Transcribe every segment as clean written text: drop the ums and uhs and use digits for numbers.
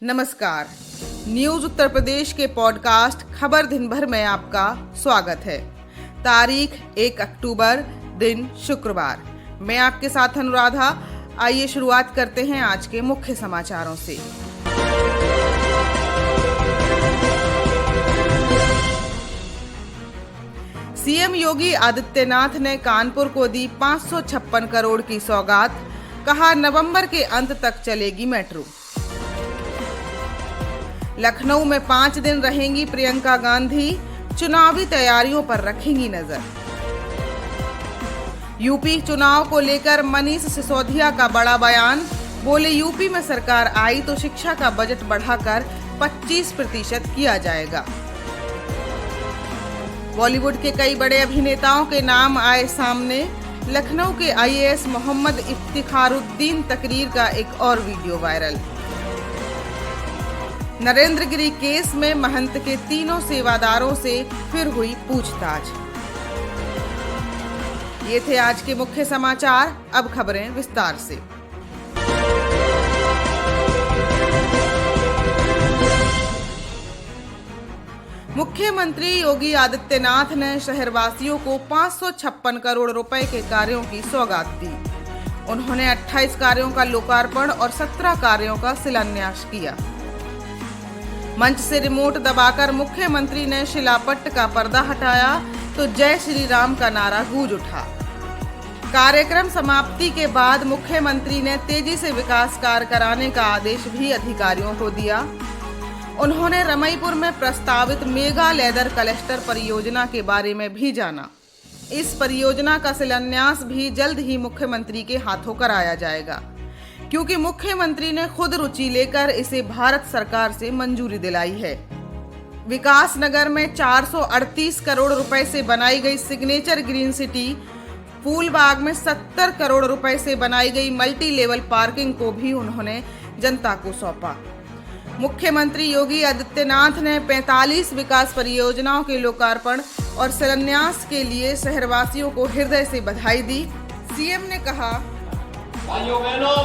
नमस्कार। न्यूज उत्तर प्रदेश के पॉडकास्ट खबर दिन भर में आपका स्वागत है। तारीख 1 अक्टूबर, दिन शुक्रवार। मैं आपके साथ अनुराधा। आइए शुरुआत करते हैं आज के मुख्य समाचारों से। सीएम योगी आदित्यनाथ ने कानपुर को दी 556 करोड़ की सौगात। कहा, नवंबर के अंत तक चलेगी मेट्रो। लखनऊ में 5 दिन रहेंगी प्रियंका गांधी। चुनावी तैयारियों पर रखेंगी नजर। यूपी चुनाव को लेकर मनीष सिसोदिया का बड़ा बयान। बोले, यूपी में सरकार आई तो शिक्षा का बजट बढ़ाकर 25% किया जाएगा। बॉलीवुड के कई बड़े अभिनेताओं के नाम आए सामने। लखनऊ के आईएएस मोहम्मद इफ्तिखारुद्दीन तकरीर का एक और video viral. Narendra Giri case में महंत के तीनों सेवादारों से फिर हुई पूछताछ। ये थे आज के मुख्य समाचार। अब खबरें विस्तार से। मुख्यमंत्री योगी आदित्यनाथ ने शहरवासियों को 556 करोड़ रुपए के कार्यों की सौगात दी। उन्होंने 28 कार्यों का लोकार्पण और 17 कार्यों का शिलान्यास किया। मंच से रिमोट दबाकर मुख्यमंत्री ने शिलापट्ट का पर्दा हटाया तो जय श्री राम का नारा गूंज उठा। कार्यक्रम समाप्ति के बाद मुख्यमंत्री ने तेजी से विकास कार्य कराने का आदेश भी अधिकारियों को दिया। उन्होंने रमईपुर में प्रस्तावित मेगा लेदर क्लस्टर परियोजना के बारे में भी जाना। इस परियोजना का शिलान्यास भी जल्द ही मुख्यमंत्री के हाथों कराया जाएगा, क्योंकि मुख्यमंत्री ने खुद रुचि लेकर इसे भारत सरकार से मंजूरी दिलाई है। विकास नगर में 438 करोड़ रुपए से बनाई गई सिग्नेचर ग्रीन सिटी, फूलबाग में 70 करोड़ रुपए से बनाई गई मल्टी लेवल पार्किंग को भी उन्होंने जनता को सौंपा। मुख्यमंत्री योगी आदित्यनाथ ने 45 विकास परियोजनाओं के लोकार्पण और शिलान्यास के लिए शहरवासियों को हृदय से बधाई दी। सीएम ने कहा, भाइयों बहनों,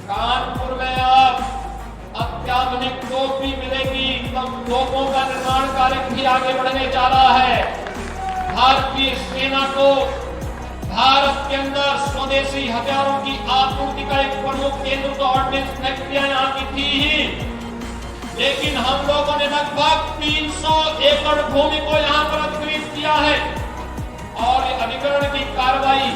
कानपुर में अब अत्याधुनिक तोप भी मिलेगी। तोपों का निर्माण कार्य भी आगे बढ़ने जा रहा है। भारतीय सेना को भारत के अंदर स्वदेशी हथियारों की आपूर्ति का एक प्रमुख केंद्र तो ऑर्डिनेंस फैक्ट्रियां यहाँ की थी ही, लेकिन हम लोगों ने लगभग 300 एकड़ भूमि को यहाँ पर अधिग्रहित किया है और अधिग्रहण की कार्रवाई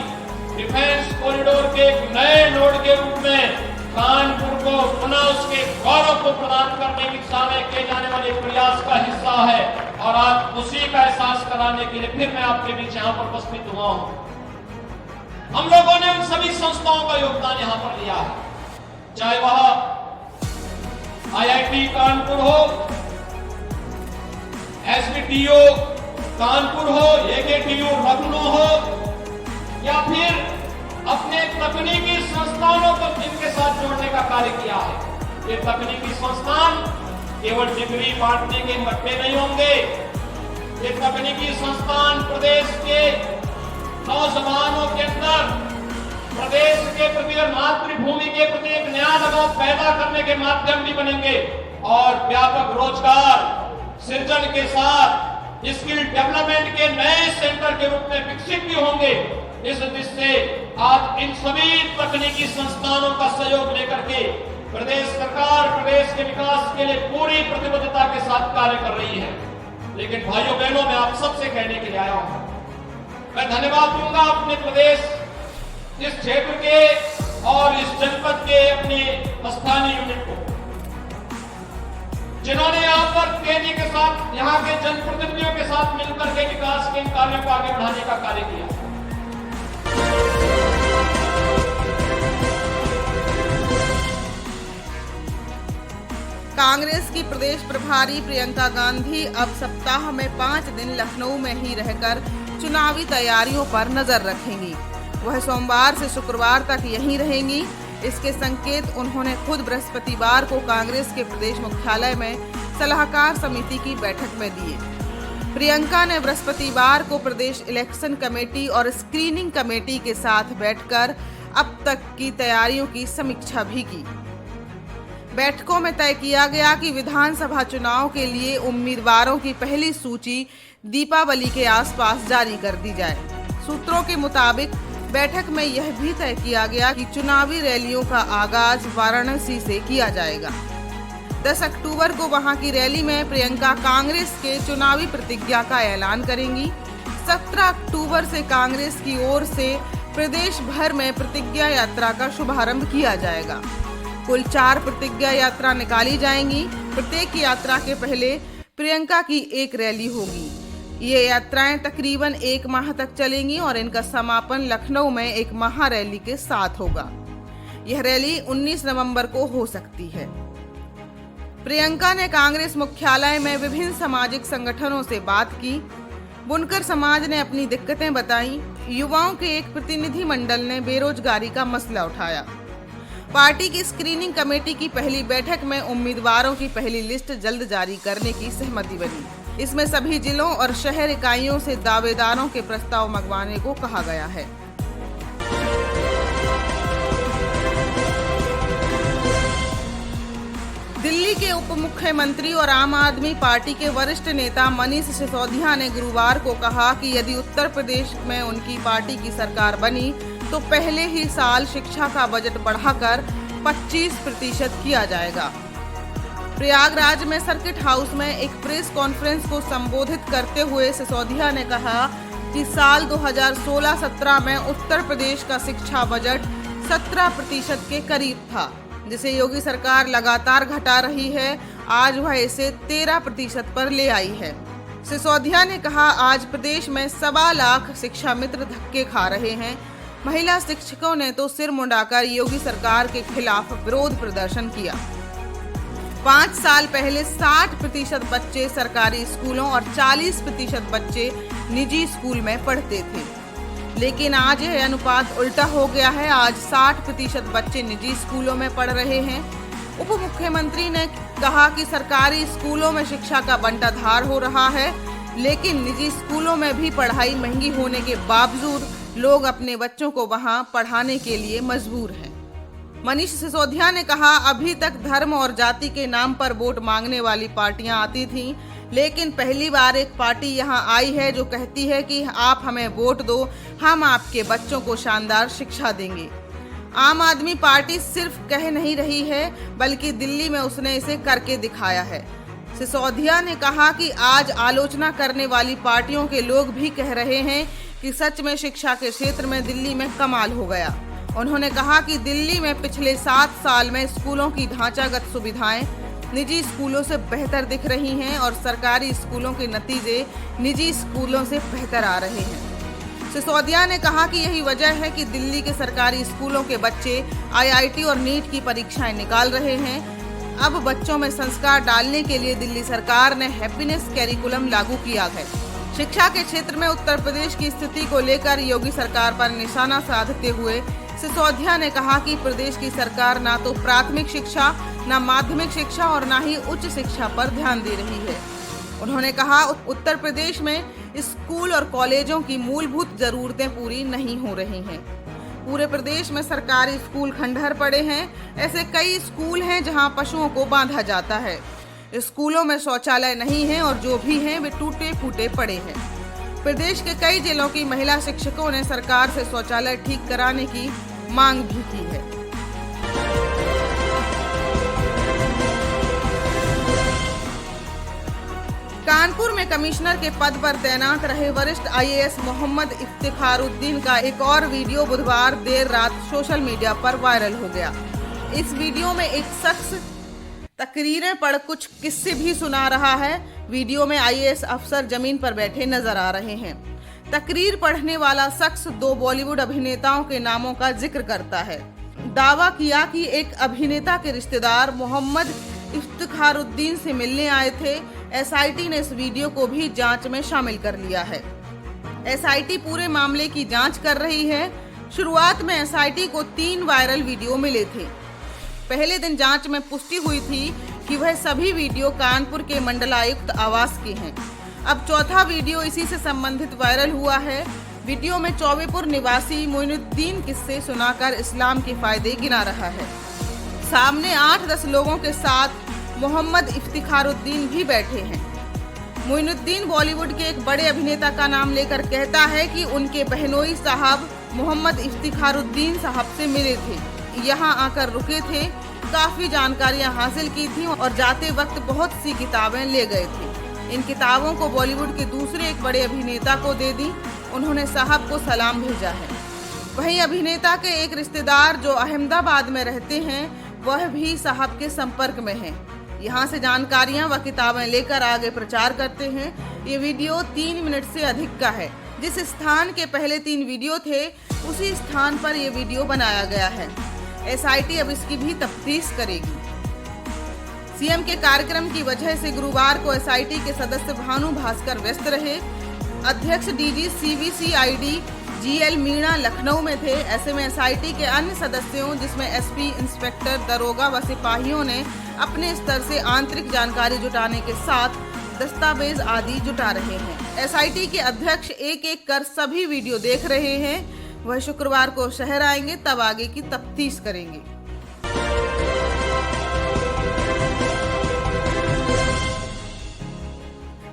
डिफेंस कॉरिडोर के एक नए नोड के रूप में कानपुर को पुनः उसके गौरव को प्रदान करने की दिशा में किए जाने वाले प्रयास का हिस्सा है और आज उसी का एहसास कराने के लिए फिर मैं आपके बीच यहाँ पर उपस्थित हुआ हूँ। हम लोगों ने उन सभी संस्थाओं का योगदान यहाँ पर लिया है, चाहे वह आईआईटी कानपुर हो, एसबीटीओ कानपुर हो, एकेटीयू लखनऊ हो, या फिर अपने तकनीकी संस्थानों को इनके साथ जोड़ने का कार्य किया है। ये तकनीकी संस्थान केवल डिग्री बांटने के मट्टे नहीं होंगे। ये तकनीकी संस्थान प्रदेश के नौजवानों के अंदर प्रदेश के प्रति और मातृभूमि के प्रति एक नया लगाव पैदा करने के माध्यम भी बनेंगे और व्यापक रोजगार सृजन के साथ स्किल डेवलपमेंट के नए सेंटर के रूप में विकसित भी होंगे। इस दृष्टि से आज इन सभी तकनीकी संस्थानों का सहयोग लेकर के प्रदेश सरकार प्रदेश के विकास के लिए पूरी प्रतिबद्धता के साथ कार्य कर रही है। लेकिन भाइयों बहनों, मैं आप सबसे कहने के लिए आया हूं, मैं धन्यवाद दूंगा अपने प्रदेश, इस क्षेत्र के और इस जनपद के अपने स्थानीय यूनिट को, जिन्होंने यहाँ पर तेजी के साथ यहाँ के जनप्रतिनिधियों के साथ मिलकर के विकास के इन कार्यों को आगे बढ़ाने का कार्य किया। कांग्रेस की प्रदेश प्रभारी प्रियंका गांधी अब सप्ताह में 5 दिन लखनऊ में ही रहकर चुनावी तैयारियों पर नजर रखेंगी। वह सोमवार से शुक्रवार तक यहीं रहेंगी। इसके संकेत उन्होंने खुद बृहस्पतिवार को कांग्रेस के प्रदेश मुख्यालय में सलाहकार समिति की बैठक में दिए। प्रियंका ने बृहस्पतिवार को प्रदेश इलेक्शन कमेटी और स्क्रीनिंग कमेटी के साथ बैठकर अब तक की तैयारियों की समीक्षा भी की। बैठकों में तय किया गया कि विधानसभा चुनाव के लिए उम्मीदवारों की पहली सूची दीपावली के आसपास जारी कर दी जाए। सूत्रों के मुताबिक बैठक में यह भी तय किया गया कि चुनावी रैलियों का आगाज वाराणसी से किया जाएगा। 10 अक्टूबर को वहां की रैली में प्रियंका कांग्रेस के चुनावी प्रतिज्ञा का ऐलान करेंगी। 17 अक्टूबर से कांग्रेस की ओर से प्रदेश भर में प्रतिज्ञा यात्रा का शुभारंभ किया जाएगा। कुल 4 प्रतिज्ञा यात्रा निकाली जाएंगी। प्रत्येक यात्रा के पहले प्रियंका की एक रैली होगी। ये यात्राएं तकरीबन 1 माह तक चलेंगी और इनका समापन लखनऊ में एक महारैली के साथ होगा। यह रैली 19 नवंबर को हो सकती है। प्रियंका ने कांग्रेस मुख्यालय में विभिन्न सामाजिक संगठनों से बात की। बुनकर समाज ने अपनी दिक्कतें बताई। युवाओं के एक प्रतिनिधि मंडल ने बेरोजगारी का मसला उठाया। पार्टी की स्क्रीनिंग कमेटी की पहली बैठक में उम्मीदवारों की पहली लिस्ट जल्द जारी करने की सहमति बनी। इसमें सभी जिलों और शहर इकाइयों से दावेदारों के प्रस्ताव मंगवाने को कहा गया है। दिल्ली के उप मुख्यमंत्री और आम आदमी पार्टी के वरिष्ठ नेता मनीष सिसोदिया ने गुरुवार को कहा कि यदि उत्तर प्रदेश में उनकी पार्टी की सरकार बनी तो पहले ही साल शिक्षा का बजट बढ़ाकर 25% किया जाएगा। प्रयागराज में सर्किट हाउस में एक प्रेस कॉन्फ्रेंस को संबोधित करते हुए सिसोदिया ने कहा कि साल 2016-17 में उत्तर प्रदेश का शिक्षा बजट 17% के करीब था, जिसे योगी सरकार लगातार घटा रही है। आज वह इसे 13% पर ले आई है। सिसोदिया ने कहा, आज प्रदेश में 1.25 लाख शिक्षा मित्र धक्के खा रहे हैं। महिला शिक्षकों ने तो सिर मुंडाकर योगी सरकार के खिलाफ विरोध प्रदर्शन किया। 5 साल पहले 60% बच्चे सरकारी स्कूलों और 40% बच्चे निजी स्कूल में पढ़ते थे, लेकिन आज यह अनुपात उल्टा हो गया है। आज 60% बच्चे निजी स्कूलों में पढ़ रहे हैं। उप मुख्यमंत्री ने कहा कि सरकारी स्कूलों में शिक्षा का बंटाधार हो रहा है, लेकिन निजी स्कूलों में भी पढ़ाई महंगी होने के बावजूद लोग अपने बच्चों को वहां पढ़ाने के लिए मजबूर हैं। मनीष सिसोदिया ने कहा, अभी तक धर्म और जाति के नाम पर वोट मांगने वाली पार्टियां आती थीं, लेकिन पहली बार एक पार्टी यहां आई है जो कहती है कि आप हमें वोट दो, हम आपके बच्चों को शानदार शिक्षा देंगे। आम आदमी पार्टी सिर्फ कह नहीं रही है, बल्कि दिल्ली में उसने इसे करके दिखाया है। सिसोदिया ने कहा कि आज आलोचना करने वाली पार्टियों के लोग भी कह रहे हैं कि सच में शिक्षा के क्षेत्र में दिल्ली में कमाल हो गया। उन्होंने कहा कि दिल्ली में पिछले 7 साल में स्कूलों की ढांचागत सुविधाएं निजी स्कूलों से बेहतर दिख रही हैं और सरकारी स्कूलों के नतीजे निजी स्कूलों से बेहतर आ रहे हैं। सिसोदिया ने कहा कि यही वजह है कि दिल्ली के सरकारी स्कूलों के बच्चे IIT और नीट की परीक्षाएं निकाल रहे हैं। अब बच्चों में संस्कार डालने के लिए दिल्ली सरकार ने हैप्पीनेस कैरिकुलम लागू किया है। शिक्षा के क्षेत्र में उत्तर प्रदेश की स्थिति को लेकर योगी सरकार पर निशाना साधते हुए सिसोदिया ने कहा कि प्रदेश की सरकार ना तो प्राथमिक शिक्षा, ना माध्यमिक शिक्षा और ना ही उच्च शिक्षा पर ध्यान दे रही है। उन्होंने कहा, उत्तर प्रदेश में स्कूल और कॉलेजों की मूलभूत जरूरतें पूरी नहीं हो रही हैं। पूरे प्रदेश में सरकारी स्कूल खंडहर पड़े हैं। ऐसे कई स्कूल हैं जहां पशुओं को बांधा जाता है। स्कूलों में शौचालय नहीं है और जो भी हैं वे टूटे फूटे पड़े हैं। प्रदेश के कई जिलों की महिला शिक्षकों ने सरकार से शौचालय ठीक कराने की मांग भी की है। कानपुर में कमिश्नर के पद पर तैनात रहे वरिष्ठ IAS मोहम्मद इफ्तिखारुद्दीन का एक और वीडियो बुधवार देर रात सोशल मीडिया पर वायरल हो गया। इस वीडियो में एक शख्स तकरीरें पढ़ कुछ किस्से भी सुना रहा है। वीडियो में IAS अफसर जमीन पर बैठे नजर आ रहे हैं। तकरीर पढ़ने वाला शख्स 2 बॉलीवुड अभिनेताओं के नामों का जिक्र करता है। दावा किया कि एक अभिनेता के रिश्तेदार मोहम्मद इफ्तिखारुद्दीन से मिलने आए थे। SIT ने इस वीडियो को भी जांच में शामिल कर लिया है। SIT पूरे मामले की जांच कर रही है। शुरुआत में SIT को 3 वायरल वीडियो मिले थे। पहले दिन जांच में पुष्टि हुई थी कि वह सभी वीडियो कानपुर के मंडलायुक्त आवास के हैं। अब चौथा वीडियो इसी से संबंधित वायरल हुआ है। वीडियो में चौबेपुर निवासी मोइनुद्दीन किस्से सुनाकर इस्लाम के फायदे गिना रहा है। सामने 8-10 लोगों के साथ मोहम्मद इफ्तिखारुद्दीन भी बैठे हैं। मोइनुद्दीन बॉलीवुड के एक बड़े अभिनेता का नाम लेकर कहता है कि उनके बहनोई साहब मोहम्मद इफ्तिखारुद्दीन साहब से मिले थे, यहाँ आकर रुके थे, काफ़ी जानकारियाँ हासिल की थी और जाते वक्त बहुत सी किताबें ले गए थे। इन किताबों को बॉलीवुड के दूसरे एक बड़े अभिनेता को दे दी, उन्होंने साहब को सलाम भेजा है। वहीं अभिनेता के एक रिश्तेदार जो अहमदाबाद में रहते हैं, वह भी साहब के संपर्क में हैं। यहाँ से जानकारियाँ व किताबें लेकर आगे प्रचार करते हैं। ये वीडियो 3 मिनट से अधिक का है। जिस स्थान के पहले 3 वीडियो थे, उसी स्थान पर ये वीडियो बनाया गया है। SIT अब इसकी भी तफ्तीश करेगी। सीएम के कार्यक्रम की वजह से गुरुवार को SIT के सदस्य भानु भास्कर व्यस्त रहे। अध्यक्ष DG CBCID GL Meena Lucknow में थे। ऐसे में SIT के अन्य सदस्यों जिसमें SP, इंस्पेक्टर, दरोगा व सिपाहियों ने अपने स्तर से आंतरिक जानकारी जुटाने के साथ दस्तावेज आदि जुटा रहे हैं। SIT के अध्यक्ष एक एक कर सभी वीडियो देख रहे हैं। वह शुक्रवार को शहर आएंगे, तब आगे की तफ्तीश करेंगे।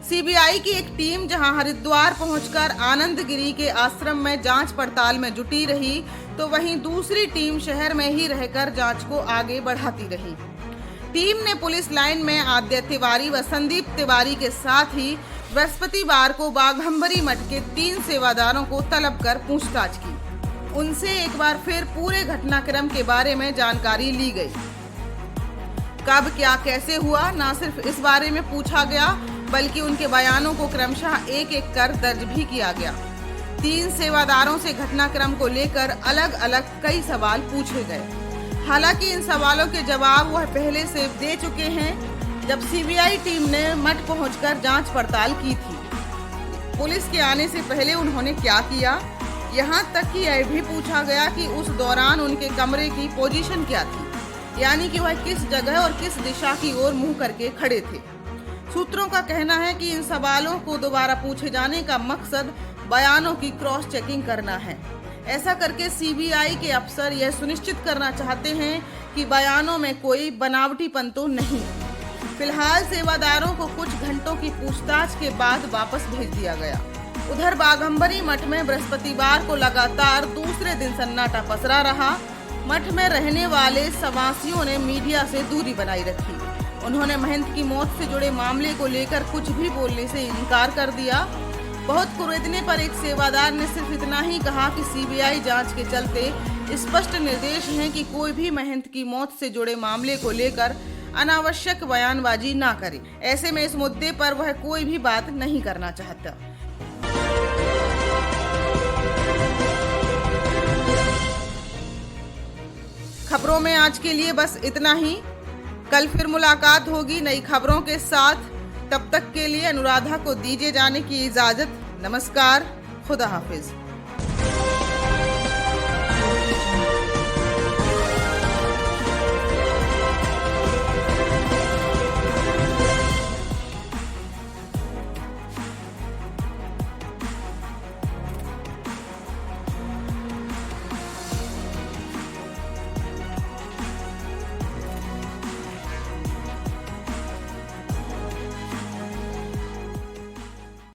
CBI की एक टीम जहां हरिद्वार पहुंचकर आनंद गिरी के आश्रम में जांच पड़ताल में जुटी रही, तो वहीं दूसरी टीम शहर में ही रहकर जांच को आगे बढ़ाती रही। टीम ने पुलिस लाइन में आद्य तिवारी व संदीप तिवारी के साथ ही बृहस्पतिवार को बाघंबरी मठ के 3 सेवादारों को तलब कर पूछताछ की। उनसे एक बार फिर पूरे घटनाक्रम के बारे में जानकारी ली गई। कब क्या कैसे हुआ, न सिर्फ इस बारे में पूछा गया, बल्कि उनके बयानों को क्रमशः एक एक कर दर्ज भी किया गया। 3 सेवादारों से घटनाक्रम को लेकर अलग अलग कई सवाल पूछे गए। हालांकि इन सवालों के जवाब वह पहले से दे चुके हैं, जब CBI टीम ने मठ पहुंचकर जांच पड़ताल की थी। पुलिस के आने से पहले उन्होंने क्या किया, यहाँ तक कि यह भी पूछा गया कि उस दौरान उनके कमरे की पोजीशन क्या थी, यानी कि वह किस जगह और किस दिशा की ओर मुंह करके खड़े थे। सूत्रों का कहना है कि इन सवालों को दोबारा पूछे जाने का मकसद बयानों की क्रॉस चेकिंग करना है। ऐसा करके CBI के अफसर यह सुनिश्चित करना चाहते हैं कि बयानों में कोई बनावटीपन तो नहीं। फिलहाल सेवादारों को कुछ घंटों की पूछताछ के बाद वापस भेज दिया गया। उधर बाघंबरी मठ में बृहस्पतिवार को लगातार दूसरे दिन सन्नाटा पसरा रहा। मठ में रहने वाले सवासियों ने मीडिया से दूरी बनाई रखी। उन्होंने महंत की मौत से जुड़े मामले को लेकर कुछ भी बोलने से इनकार कर दिया। बहुत कुरेदने पर एक सेवादार ने सिर्फ इतना ही कहा कि CBI जांच के चलते स्पष्ट निर्देश हैं कि कोई भी महंत की मौत से जुड़े मामले को लेकर अनावश्यक बयानबाजी ना करे। ऐसे में इस मुद्दे पर वह कोई भी बात नहीं करना चाहता। खबरों में आज के लिए बस इतना ही। कल फिर मुलाकात होगी नई खबरों के साथ। तब तक के लिए अनुराधा को दीजिए जाने की इजाजत। नमस्कार, खुदा हाफिज।